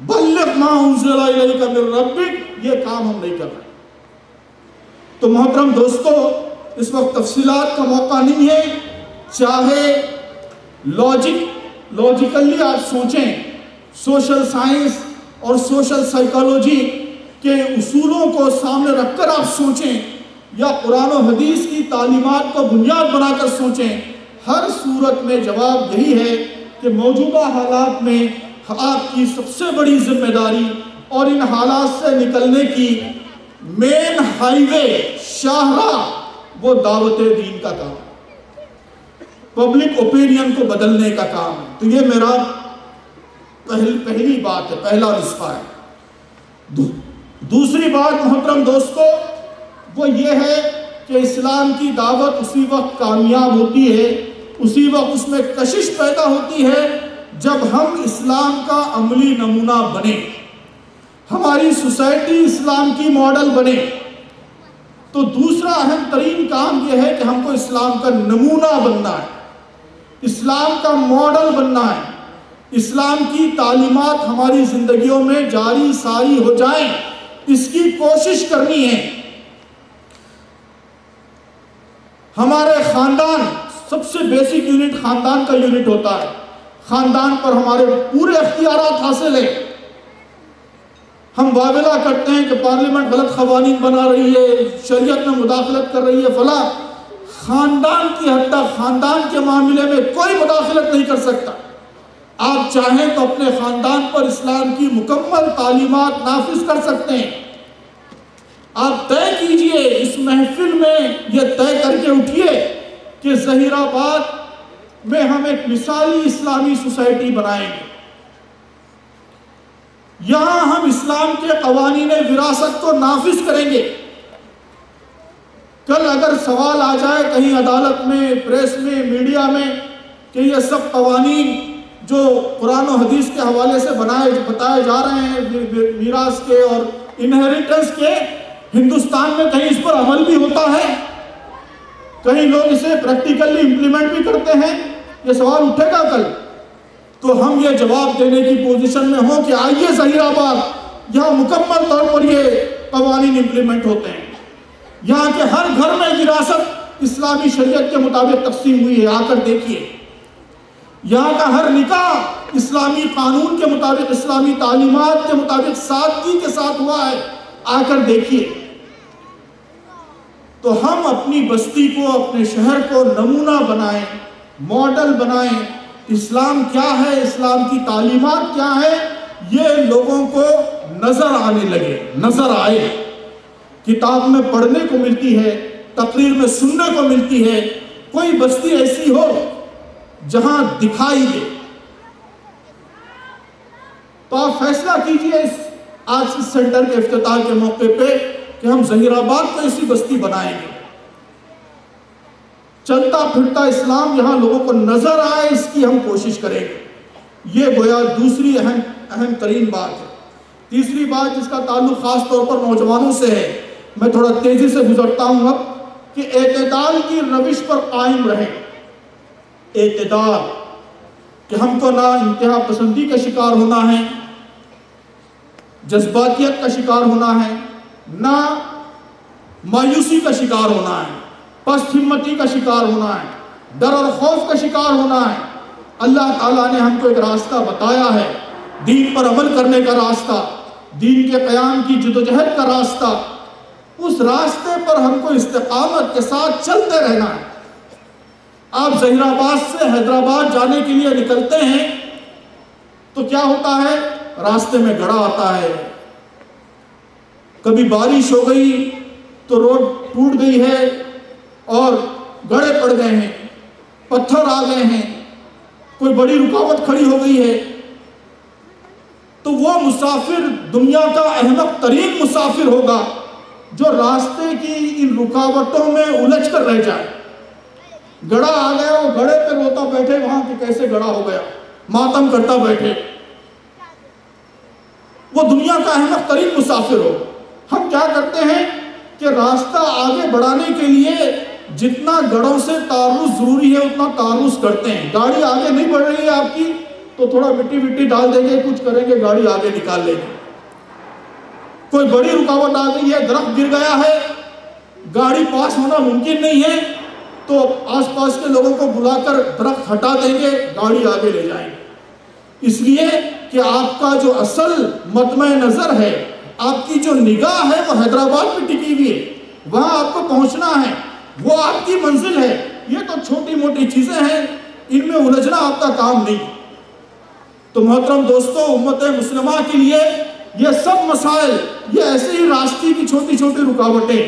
B: بلغ ما انزل الیک من ربک، یہ کام ہم نہیں کر رہے۔ تو محترم دوستو، اس وقت تفصیلات کا موقع نہیں ہے، چاہے لاجیکلی آپ سوچیں، سوشل سائنس اور سوشل سائیکالوجی کے اصولوں کو سامنے رکھ کر آپ سوچیں، یا قرآن و حدیث کی تعلیمات کو بنیاد بنا کر سوچیں، ہر صورت میں جواب یہی ہے کہ موجودہ حالات میں آپ کی سب سے بڑی ذمہ داری اور ان حالات سے نکلنے کی مین ہائی وے، شاہراہ، وہ دعوت دین کا کام ہے، پبلک اوپینین کو بدلنے کا کام ہے۔ تو یہ میرا پہلی بات ہے، پہلا نسخہ ہے۔ دوسری بات محترم دوستو، وہ یہ ہے کہ اسلام کی دعوت اسی وقت کامیاب ہوتی ہے، اسی وقت اس میں کشش پیدا ہوتی ہے جب ہم اسلام کا عملی نمونہ بنے، ہماری سوسائٹی اسلام کی ماڈل بنے۔ تو دوسرا اہم ترین کام یہ ہے کہ ہم کو اسلام کا نمونہ بننا ہے، اسلام کا ماڈل بننا ہے، اسلام کی تعلیمات ہماری زندگیوں میں جاری ساری ہو جائیں، اس کی کوشش کرنی ہے۔ ہمارے خاندان، سب سے بیسک یونٹ خاندان کا یونٹ ہوتا ہے، خاندان پر ہمارے پورے اختیارات حاصل ہیں۔ ہم واویلا کرتے ہیں کہ پارلیمنٹ غلط قوانین بنا رہی ہے، شریعت میں مداخلت کر رہی ہے، فلاں۔ خاندان کی حد تک خاندان کے معاملے میں کوئی مداخلت نہیں کر سکتا۔ آپ چاہیں تو اپنے خاندان پر اسلام کی مکمل تعلیمات نافذ کر سکتے ہیں۔ آپ طے کیجئے، اس محفل میں یہ طے کر کے اٹھئے کہ ظہیر آباد میں ہم ایک مثالی اسلامی سوسائٹی بنائیں گے، یہاں ہم اسلام کے قوانین وراثت کو نافذ کریں گے۔ کل اگر سوال آ جائے کہیں عدالت میں، پریس میں، میڈیا میں کہ یہ سب قوانین جو قرآن و حدیث کے حوالے سے بتائے جا رہے ہیں، میراث کے اور انہیریٹنس کے، ہندوستان میں کہیں اس پر عمل بھی ہوتا ہے، کہیں لوگ اسے پریکٹیکلی امپلیمنٹ بھی کرتے ہیں، یہ سوال اٹھے گا کل، تو ہم یہ جواب دینے کی پوزیشن میں ہوں کہ آئیے ظہیر آباد، یہاں مکمل طور پر یہ قوانین امپلیمنٹ ہوتے ہیں، یہاں کے ہر گھر میں وراثت اسلامی شریعت کے مطابق تقسیم ہوئی ہے، آ کر دیکھیے، یہاں کا ہر نکاح اسلامی قانون کے مطابق، اسلامی تعلیمات کے مطابق سادگی کے ساتھ ہوا ہے، آ کر دیکھیے۔ تو ہم اپنی بستی کو، اپنے شہر کو نمونہ بنائیں، ماڈل بنائیں، اسلام کیا ہے، اسلام کی تعلیمات کیا ہے، یہ لوگوں کو نظر آنے لگے، نظر آئے۔ کتاب میں پڑھنے کو ملتی ہے، تقریر میں سننے کو ملتی ہے، کوئی بستی ایسی ہو جہاں دکھائی دے۔ تو آپ فیصلہ کیجئے آج اس سینٹر کے افتتاح کے موقع پہ کہ ہم ظہیر آباد کو ایسی بستی بنائیں گے، چلتا پھرتا اسلام یہاں لوگوں کو نظر آئے، اس کی ہم کوشش کریں گے۔ یہ گویا دوسری اہم ترین بات ہے۔ تیسری بات جس کا تعلق خاص طور پر نوجوانوں سے ہے، میں تھوڑا تیزی سے گزرتا ہوں اب، کہ اعتدال کی روش پر قائم رہیں۔ اعتدال، کہ ہم کو نہ انتہا پسندی کا شکار ہونا ہے، جذباتیت کا شکار ہونا ہے، نہ مایوسی کا شکار ہونا ہے، پست ہمتی کا شکار ہونا ہے، ڈر اور خوف کا شکار ہونا ہے۔ اللہ تعالیٰ نے ہم کو ایک راستہ بتایا ہے، دین پر عمل کرنے کا راستہ، دین کے قیام کی جدوجہد کا راستہ۔ اس راستے پر ہم کو استقامت کے ساتھ چلتے رہنا ہے۔ آپ ظہیر آباد سے حیدرآباد جانے کے لیے نکلتے ہیں تو کیا ہوتا ہے؟ راستے میں گڑھا آتا ہے، کبھی بارش ہو گئی تو روڈ ٹوٹ گئی ہے اور گڑھے پڑ گئے ہیں، پتھر آ گئے ہیں، کوئی بڑی رکاوٹ کھڑی ہو گئی ہے، تو وہ مسافر دنیا کا احمق ترین مسافر ہوگا جو راستے کی ان رکاوٹوں میں الجھ کر رہ جائے۔ گڑھا آ گیا، وہ گڑھے پہ روتا بیٹھے وہاں کہ کیسے گڑھا ہو گیا، ماتم کرتا بیٹھے، وہ دنیا کا احمق ترین مسافر ہو۔ ہم کیا کرتے ہیں کہ راستہ آگے بڑھانے کے لیے جتنا گڑھوں سے تعارض ضروری ہے اتنا تعارض کرتے ہیں۔ گاڑی آگے نہیں بڑھ رہی ہے آپ کی تو تھوڑا مٹی ڈال دیں گے، کچھ کریں گے، گاڑی آگے نکال لیں گے۔ کوئی بڑی رکاوٹ آ گئی ہے، درخت گر گیا ہے، گاڑی پاس ہونا ممکن نہیں ہے تو آس پاس کے لوگوں کو بلا کر درخت ہٹا دیں گے، گاڑی آگے لے جائیں گے۔ اس لیے کہ آپ کا جو اصل مطمع نظر ہے، آپ کی جو نگاہ ہے وہ حیدرآباد پہ ٹکی ہوئی ہے، وہاں آپ کو پہنچنا ہے، وہ آپ کی منزل ہے۔ یہ تو چھوٹی موٹی چیزیں ہیں، ان میں الجھنا آپ کا کام نہیں۔ تو محترم دوستو، امت مسلمہ کے لیے یہ سب مسائل، یہ ایسے ہی راستے کی چھوٹی چھوٹی رکاوٹیں،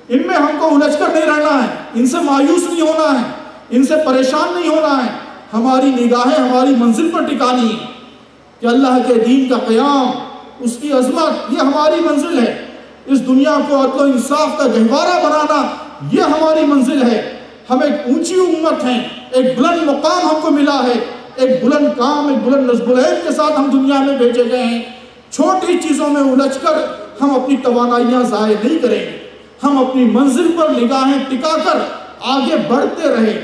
B: ان میں ہم کو الجھ کر نہیں رہنا ہے، ان سے مایوس نہیں ہونا ہے، ان سے پریشان نہیں ہونا ہے۔ ہماری نگاہیں ہماری منزل پر ٹکانی ہے کہ اللہ کے دین کا قیام، اس کی عظمت، یہ ہماری منزل ہے۔ اس دنیا کو عدل و انصاف کا گہوارہ بنانا، یہ ہماری منزل ہے۔ ہم ایک اونچی امت ہیں، ایک بلند مقام ہم کو ملا ہے، ایک بلند کام، ایک بلند نصب العین کے ساتھ ہم دنیا میں بھیجے گئے ہیں۔ چھوٹی چیزوں میں الجھ کر ہم اپنی توانائیاں ضائع نہیں کریں گے، ہم اپنی منزل پر نگاہیں ٹکا کر آگے بڑھتے رہیں۔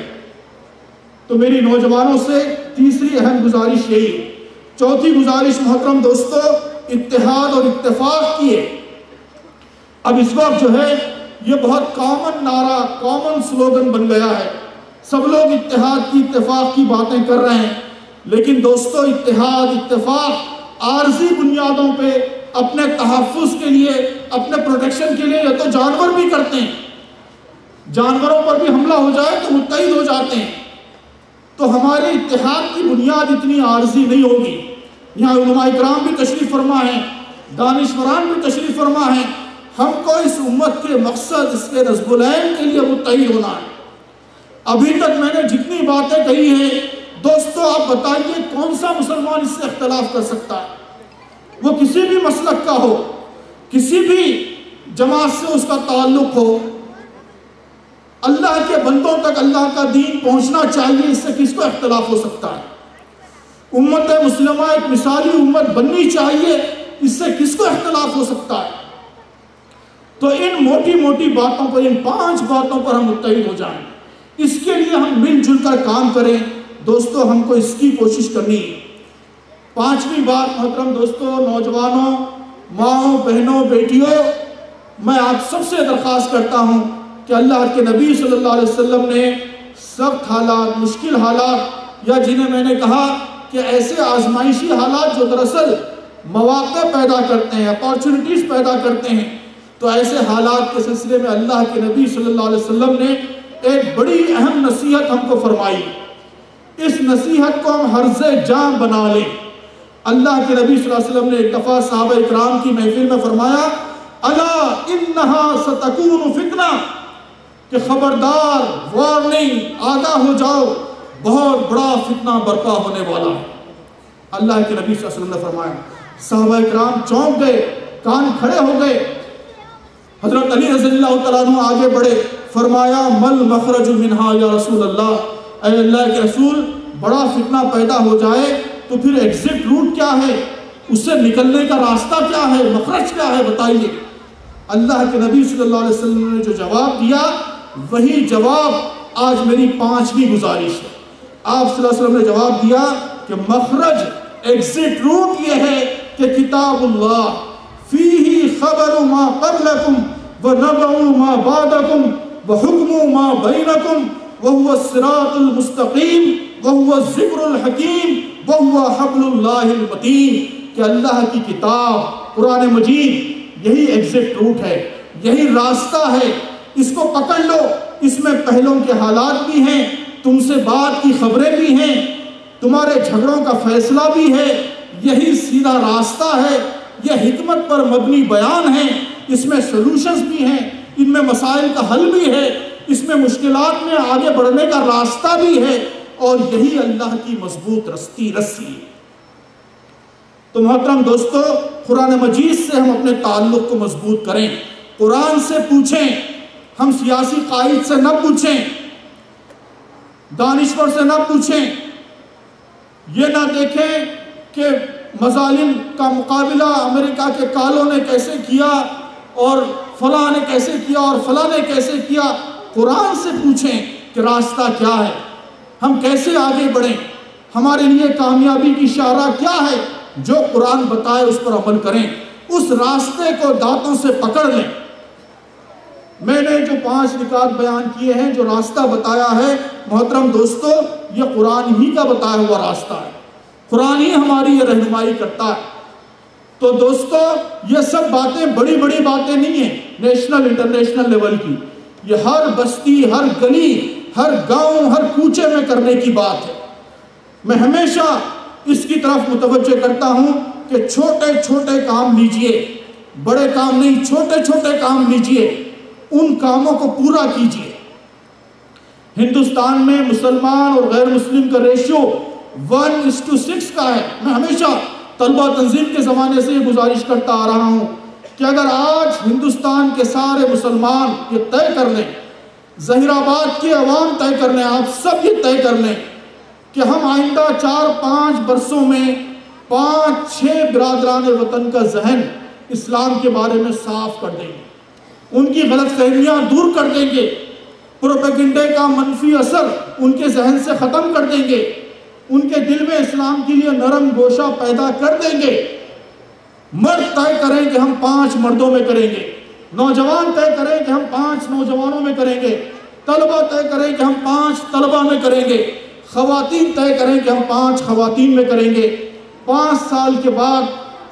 B: تو میری نوجوانوں سے تیسری اہم گزارش یہی ہے۔ چوتھی گزارش محترم دوستو، اتحاد اور اتفاق کی ہے۔ اب اس وقت جو ہے یہ بہت کامن نعرہ، کامن سلوگن بن گیا ہے، سب لوگ اتحاد کی، اتفاق کی باتیں کر رہے ہیں، لیکن دوستو اتحاد، اتفاق عارضی بنیادوں پہ اپنے تحفظ کے لیے، اپنے پروٹیکشن کے لیے، یہ تو جانور بھی کرتے ہیں، جانوروں پر بھی حملہ ہو جائے تو متحد ہو جاتے ہیں۔ تو ہمارے اتحاد کی بنیاد اتنی عارضی نہیں ہوگی۔ یہاں علماء اکرام بھی تشریف فرما ہیں، دانشوران بھی تشریف فرما ہیں۔ ہم کو اس امت کے مقصد، اس کے نصب العین کے لیے متحد ہونا ہے۔ ابھی تک میں نے جتنی باتیں کہی ہیں، دوستو آپ بتائیے کون سا مسلمان اس سے اختلاف کر سکتا ہے؟ وہ کسی بھی مسلک کا ہو، کسی بھی جماعت سے اس کا تعلق ہو، اللہ کے بندوں تک اللہ کا دین پہنچنا چاہیے، اس سے کس کو اختلاف ہو سکتا ہے؟ امت مسلمہ ایک مثالی امت بننی چاہیے، اس سے کس کو اختلاف ہو سکتا ہے؟ تو ان موٹی موٹی باتوں پر، ان 5 باتوں پر ہم متحد ہو جائیں، اس کے لیے ہم مل جل کر کام کریں۔ دوستو ہم کو اس کی کوشش کرنی ہے۔ 5ویں بات محترم دوستو، نوجوانوں، ماؤں، بہنوں، بیٹیوں، میں آپ سب سے درخواست کرتا ہوں کہ اللہ کے نبی صلی اللہ علیہ وسلم نے سخت حالات، مشکل حالات، یا جنہیں میں نے کہا کہ ایسے آزمائشی حالات جو دراصل مواقع پیدا کرتے ہیں، اپارچونٹیز پیدا کرتے ہیں، تو ایسے حالات کے سلسلے میں اللہ کے نبی صلی اللہ علیہ وسلم نے ایک بڑی اہم نصیحت ہم کو فرمائی۔ اس نصیحت کو ہم حرز جاں بنا لیں۔ اللہ کے نبی صلی اللہ علیہ وسلم نے ایک دفعہ صحابہ اکرام کی محفل میں فرمایا، الا انہا ستکون فتنہ، کہ خبردار، وارننگ، آگاہ ہو جاؤ، بہت بڑا فتنہ برپا ہونے والا ہے۔ اللہ کے نبی صلی اللہ علیہ وسلم نے فرمایا، صحابہ اکرام چونک گئے، کان کھڑے ہو گئے۔ حضرت علی رضی اللہ تعالیٰ عنہ آگے بڑھے، فرمایا مل مخرج منہا یا رسول اللہ، اے اللہ کے رسول، بڑا فتنہ پیدا ہو جائے تو پھر ایگزٹ روٹ کیا ہے، اس سے نکلنے کا راستہ کیا ہے، مخرج کیا ہے، بتائیے۔ اللہ کے نبی صلی اللہ علیہ وسلم نے جو جواب دیا، وہی جواب آج میری 5ویں گزارش ہے۔ آپ صلی اللہ علیہ وسلم نے جواب دیا کہ مخرج، ایگزٹ روٹ یہ ہے کہ کتاب اللہ فیہ خبر ما قبلکم ونبع ما بعدکم وحکم ما بینکم وهو الصراط المستقیم وهو الذکر الحکیم وهو حبل اللہ المتین، کہ اللہ کی کتاب قرآن مجید یہی ایگزٹ روٹ ہے، یہی راستہ ہے، اس کو پکڑ لو، اس میں پہلوں کے حالات بھی ہیں، تم سے بات کی خبریں بھی ہیں، تمہارے جھگڑوں کا فیصلہ بھی ہے، یہی سیدھا راستہ ہے، یہ حکمت پر مبنی بیان ہے، اس میں سلوشنز بھی ہیں، ان میں مسائل کا حل بھی ہے، اس میں مشکلات میں آگے بڑھنے کا راستہ بھی ہے، اور یہی اللہ کی مضبوط رسی ہے۔ تو محترم دوستو، قرآن مجید سے ہم اپنے تعلق کو مضبوط کریں، قرآن سے پوچھیں، ہم سیاسی قائد سے نہ پوچھیں، دانشور سے نہ پوچھیں، یہ نہ دیکھیں کہ مظالم کا مقابلہ امریکہ کے کالوں نے کیسے کیا اور فلاں نے کیسے کیا اور فلاں نے کیسے کیا۔ قرآن سے پوچھیں کہ راستہ کیا ہے، ہم کیسے آگے بڑھیں، ہمارے لیے کامیابی کی شاہراہ کیا ہے، جو قرآن بتائے اس پر عمل کریں، اس راستے کو دانتوں سے پکڑ لیں۔ میں نے جو 5 نکات بیان کیے ہیں، جو راستہ بتایا ہے، محترم دوستو، یہ قرآن ہی کا بتایا ہوا راستہ ہے، قرآن ہی ہماری یہ رہنمائی کرتا ہے۔ تو دوستو، یہ سب باتیں بڑی بڑی باتیں نہیں ہیں نیشنل انٹرنیشنل لیول کی، یہ ہر بستی، ہر گلی، ہر گاؤں، ہر کوچے میں کرنے کی بات ہے۔ میں ہمیشہ اس کی طرف متوجہ کرتا ہوں کہ چھوٹے چھوٹے کام لیجئے، بڑے کام نہیں، چھوٹے چھوٹے کام لیجئے، ان کاموں کو پورا کیجئے۔ ہندوستان میں مسلمان اور غیر مسلم کا ریشیو 1:6 کا ہے۔ میں ہمیشہ طلبہ تنظیم کے زمانے سے یہ گزارش کرتا آ رہا ہوں کہ اگر آج ہندوستان کے سارے مسلمان یہ طے کر لیں، ظہیر آباد کے عوام طے کر لیں، آپ سب یہ طے کر لیں کہ ہم آئندہ 4-5 برسوں میں 5-6 برادران وطن کا ذہن اسلام کے بارے میں صاف کر دیں گے، ان کی غلط فہمیاں دور کر دیں گے، پروپیگنڈے کا منفی اثر ان کے ذہن سے ختم کر دیں گے، ان کے دل میں اسلام کے لیے نرم گوشہ پیدا کر دیں گے۔ مرد طے کریں کہ ہم 5 مردوں میں کریں گے، نوجوان طے کریں کہ ہم 5 نوجوانوں میں کریں گے، طلبہ طے کریں کہ ہم 5 طلبہ میں کریں گے، خواتین طے کریں کہ ہم 5 خواتین میں کریں گے۔ 5 سال کے بعد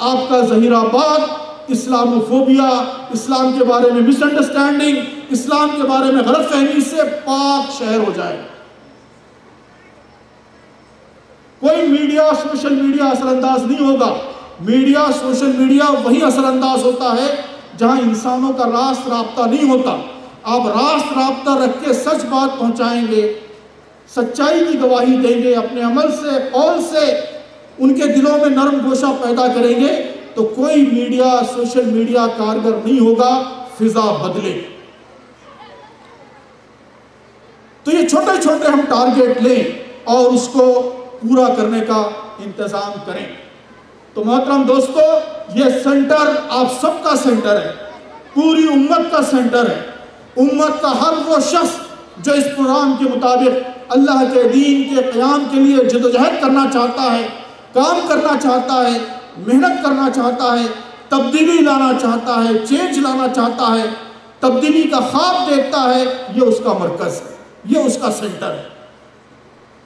B: آپ کا ظہیر آباد اسلاموفوبیا، اسلام کے بارے میں مس انڈرسٹینڈنگ، اسلام کے بارے میں غلط فہمی سے پاک شہر ہو جائے گا۔ کوئی میڈیا، سوشل میڈیا اثر انداز نہیں ہوگا۔ میڈیا، سوشل میڈیا وہی اثر انداز ہوتا ہے جہاں انسانوں کا راست رابطہ نہیں ہوتا۔ آپ راست رابطہ رکھ کے سچ بات پہنچائیں گے، سچائی کی گواہی دیں گے، اپنے عمل سے، قول سے ان کے دلوں میں نرم گوشہ پیدا کریں گے، تو کوئی میڈیا، سوشل میڈیا کارگر نہیں ہوگا، فضا بدلے۔ تو یہ چھوٹے چھوٹے ہم ٹارگیٹ لیں اور اس کو پورا کرنے کا انتظام کریں۔ تو محترم دوستو، یہ سینٹر آپ سب کا سینٹر ہے، پوری امت کا سینٹر ہے۔ امت کا ہر وہ شخص جو اس پروگرام کے مطابق اللہ کے دین کے قیام کے لیے جدوجہد کرنا چاہتا ہے، کام کرنا چاہتا ہے، محنت کرنا چاہتا ہے، تبدیلی لانا چاہتا ہے، چینج لانا چاہتا ہے، تبدیلی کا خواب دیکھتا ہے، یہ اس کا مرکز ہے، یہ اس کا سینٹر ہے۔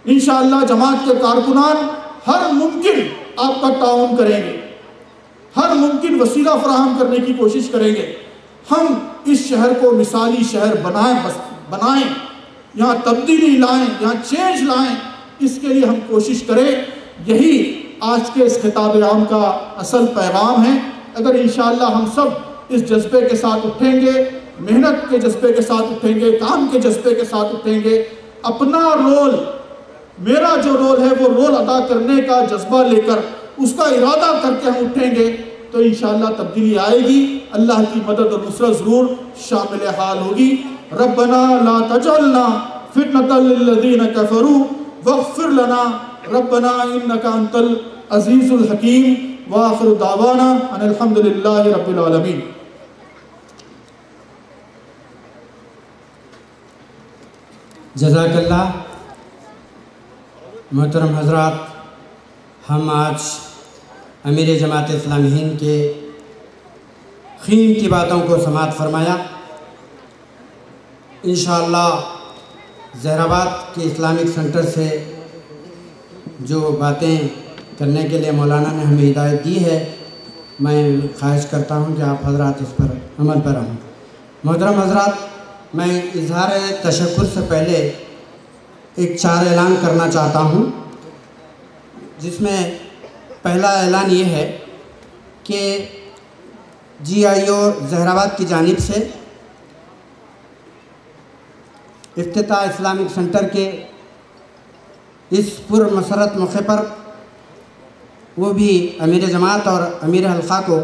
B: انشاءاللہ جماعت کے کارکنان ہر ممکن آپ کا تعاون کریں گے، ہر ممکن وسیلہ فراہم کرنے کی کوشش کریں گے۔ ہم اس شہر کو مثالی شہر بنائیں، یہاں تبدیلی لائیں، یہاں چینج لائیں، اس کے لیے ہم کوشش کریں۔ یہی آج کے اس خطاب عام کا اصل پیغام ہے۔ اگر انشاءاللہ ہم سب اس جذبے کے ساتھ اٹھیں گے، محنت کے جذبے کے ساتھ اٹھیں گے، کام کے جذبے کے ساتھ اٹھیں گے، اپنا رول، میرا جو رول ہے وہ رول ادا کرنے کا جذبہ لے کر، اس کا ارادہ کر کے ہم اٹھیں گے، تو انشاءاللہ تبدیلی آئے گی، اللہ کی مدد اور نصرت ضرور شامل حال ہوگی۔ ربنا لا تجعلنا فتنة للذین کفروا واغفر لنا ربنا انک انت العزیز الحکیم وآخر دعوانا ان الحمد للہ رب العالمین۔
A: جزاک اللہ۔ محترم حضرات، ہم آج امیر جماعت اسلامی ہند کے قیمتی باتوں کو سماعت فرمایا۔ انشاءاللہ زہر آباد کے اسلامک سینٹر سے جو باتیں کرنے کے لیے مولانا نے ہمیں ہدایت دی ہے، میں خواہش کرتا ہوں کہ آپ حضرات اس پر عمل پر ہوں۔ محترم حضرات، میں اظہار تشکر سے پہلے ایک 4 اعلان کرنا چاہتا ہوں، جس میں پہلا اعلان یہ ہے کہ GIO زہر آباد کی جانب سے افتتاح اسلامک سینٹر کے اس پر مسرت موقع پر وہ بھی امیر جماعت اور امیر حلقہ کو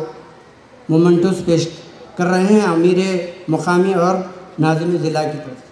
A: مومنٹوز پیش کر رہے ہیں، امیر مقامی اور ناظم ضلع کی طرف۔